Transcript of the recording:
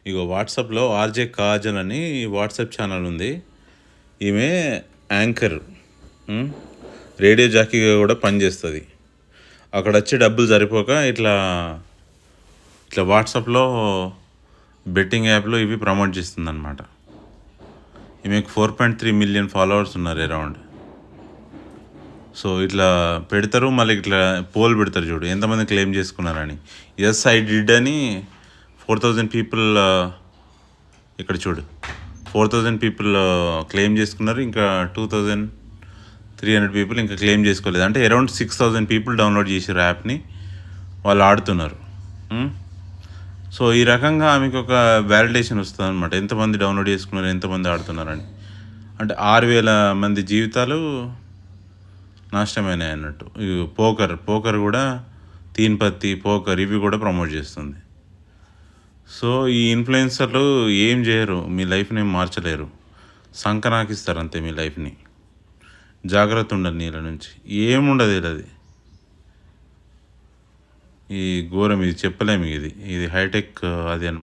ఇగో వాట్సాప్లో ఆర్జే కాజల్ అని WhatsApp channel ఉంది. ఈమె యాంకర్, రేడియో జాకీగా కూడా పనిచేస్తుంది. అక్కడ వచ్చి డబ్బులు సరిపోక ఇట్లా ఇట్లా వాట్సాప్లో బెట్టింగ్ యాప్లో ఇవి ప్రమోట్ చేస్తుంది అనమాట. ఈమెకు 4.3 మిలియన్ ఫాలోవర్స్ ఉన్నారు అరౌండ్. సో ఇట్లా పెడతారు, మళ్ళీ ఇట్లా పోల్ పెడతారు చూడు ఎంతమంది క్లెయిమ్ చేసుకున్నారని. ఎస్ ఐ డిడ్ అని 4,000 పీపుల్, ఇక్కడ చూడు 4,000 పీపుల్ క్లెయిమ్ చేసుకున్నారు, ఇంకా 2,300 పీపుల్ ఇంకా క్లెయిమ్ చేసుకోలేదు. అంటే అరౌండ్ 6,000 పీపుల్ డౌన్లోడ్ చేసారు యాప్ని, వాళ్ళు ఆడుతున్నారు. సో ఈ రకంగా ఆమెకు ఒక వ్యాలిడేషన్ వస్తుంది అనమాట, ఎంతమంది డౌన్లోడ్ చేసుకున్నారు, ఎంతమంది ఆడుతున్నారని. అంటే 6,000 మంది జీవితాలు నాశనమైనాయి అన్నట్టు. పోకర్ కూడా తీన్ పత్తి, పోకర్ ఇవి కూడా ప్రమోట్ చేస్తుంది. సో ఈ ఇన్ఫ్లుయెన్సర్లు ఏం చేయరు, మీ లైఫ్ని ఏం మార్చలేరు, సంకనాకిస్తారు అంతే మీ లైఫ్ని. జాగ్రత్త ఉండదు నీళ్ళ నుంచి, ఏముండదు అది. ఈ ఘోరం, ఇది చెప్పలేము, ఇది హైటెక్ అది అని.